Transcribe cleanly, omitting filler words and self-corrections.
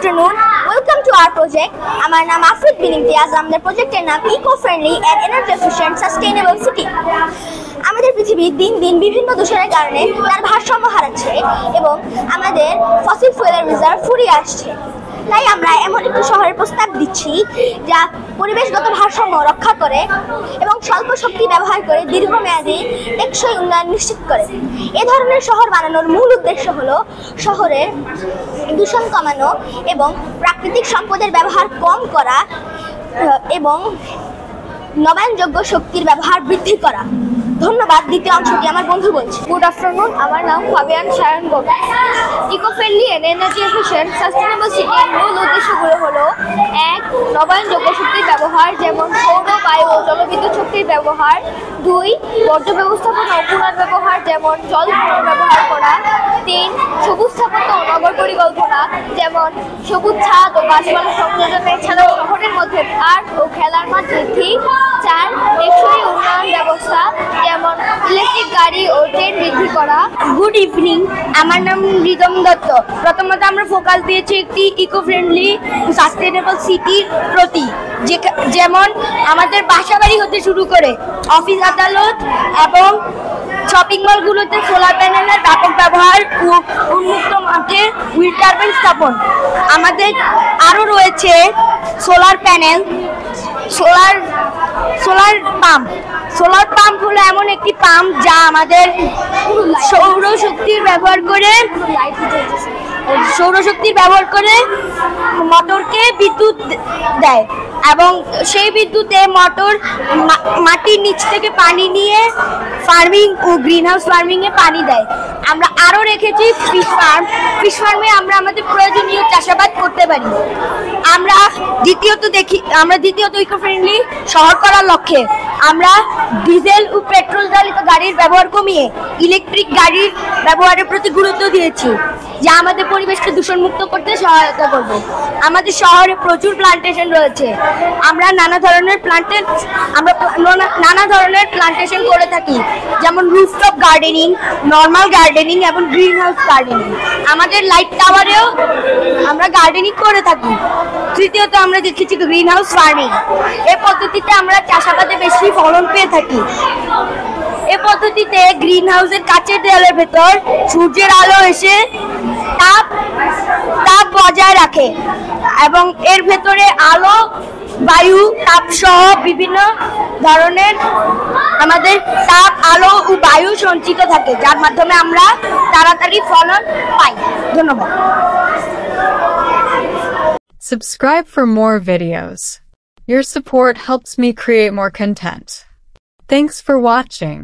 afternoon. Welcome to our project. আমার নাম আফরিদ বিন ইমতিয়াজ। আমাদের প্রজেক্টের নাম eco friendly and energy efficient sustainable city. আমাদের পৃথিবী দিন দিন বিভিন্ন দূষণের কারণে তার ভারসাম্য হারাচ্ছে এবং আমাদের ফসিল ফুয়েলের রিজার্ভ ফুরিয়ে আসছে। তাই আমরা এমন একটি শহরের প্রস্তাব দিচ্ছি যা পরিবেশগত ভারসাম্য রক্ষা করে এবং স্বল্প শক্তি ব্যবহার করে দীর্ঘমেয়াদী টেকসই উন্নয়ন নিশ্চিত করে। এ ধরনের শহর বানানোর মূল উদ্দেশ্য হলো শহরের দূষণ কমানো এবং প্রাকৃতিক সম্পদের ব্যবহার কম করা এবং নবায়নযোগ্য শক্তির ব্যবহার বৃদ্ধি করা। ধন্যবাদ। দ্বিতীয় অংশটি আমার বন্ধু বলছে। গুড আফটারনুন, আমার নাম Fabian Sayan Gopi. Eco friendly and energy efficient sustainable সিটির মূল উদ্দেশ্যগুলো হলো: 1. নবায়নযোগ্য শক্তির ব্যবহার, যেমন সৌর, বায়ু ও জলবিদ্যুৎ শক্তির ব্যবহার। 2. বর্জ্য ব্যবস্থাপনা ও পুনর্ব্যবহার, যেমন জল পুনর্ব্যবহার করা। 3. সবুজ স্থাপত্য ও নগর পরিকল্পনা, যেমন সবুজ ছাদ ও গাছপালা সংযোজন, এছাড়াও শহরের মধ্যে পার্ক ও খেলার মাঠ বৃদ্ধি। 4. টেকসই উন্নয়ন ব্যবস্থা, যেমন ইলেকট্রিক গাড়ি ও ট্রেন বৃদ্ধি করা। গুড ইভিনিং, আমার নাম রিদম দত্ত। প্রথমত আমরা ফোকাস দিয়েছি একটি ইকো ফ্রেন্ডলি সাস্টেনেবল সিটির প্রতি, যেমন আমাদের বাসাবাড়ি হতে শুরু করে অফিস আদালত এবং শপিং মলগুলোতে সোলার প্যানেলের ব্যাপক ব্যবহার ও উন্মুক্ত মাঠে উইন্ড টারবাইন স্থাপন। আমাদের আরও রয়েছে solar panel, solar pump. Solar pump হলো এমন একটি পাম্প যা আমাদের সৌরশক্তির ব্যবহার করে মোটরকে বিদ্যুৎ দেয় এবং সেই বিদ্যুতে মোটর মাটির নিচ থেকে পানি নিয়ে ফার্মিং ও গ্রিন হাউস ফার্মিং এ পানি দেয়। আমরা আরও রেখেছি ফিশ ফার্মে আমরা আমাদের প্রয়োজনীয় চাষাবাদ করতে পারি। আমরা দ্বিতীয়ত ইকো ফ্রেন্ডলি শহর করার লক্ষ্যে আমরা ডিজেল ও পেট্রোল চালিত গাড়ির ব্যবহার কমিয়ে ইলেকট্রিক গাড়ির ব্যবহারের প্রতি গুরুত্ব দিয়েছি, যা আমাদের পরিবেশকে দূষণমুক্ত করতে সহায়তা করবে। আমাদের শহরে প্রচুর প্লান্টেশন রয়েছে। আমরা নানা ধরনের প্লান্টেশন করে থাকি, যেমন রুফটপ গার্ডেনিং, নর্মাল গার্ডেনিং এবং গ্রিন হাউস গার্ডেনিং। আমাদের লাইট টাওয়ারেও আমরা গার্ডেনিং করে থাকি। তৃতীয়ত আমরা দেখেছি গ্রিন হাউস ফার্মিং। এই পদ্ধতিতে আমরা চাষাবাদে বেশি ফলন পেয়ে থাকি। এই পদ্ধতিতে গ্রিন হাউসের কাঁচের দেয়ালের ভেতর সূর্যের আলো এসে তাপ বজায় রাখে এবং এর ভেতরে আলো, বায়ু, তাপ সহ বিভিন্ন ধরনের আমাদের তাপ, আলো ও বায়ু সঞ্চিত থাকে, যার মাধ্যমে আমরা তাড়াতাড়ি ফলন পাই। ধন্যবাদ। Subscribe for more videos. Your support helps me create more content. Thanks for watching.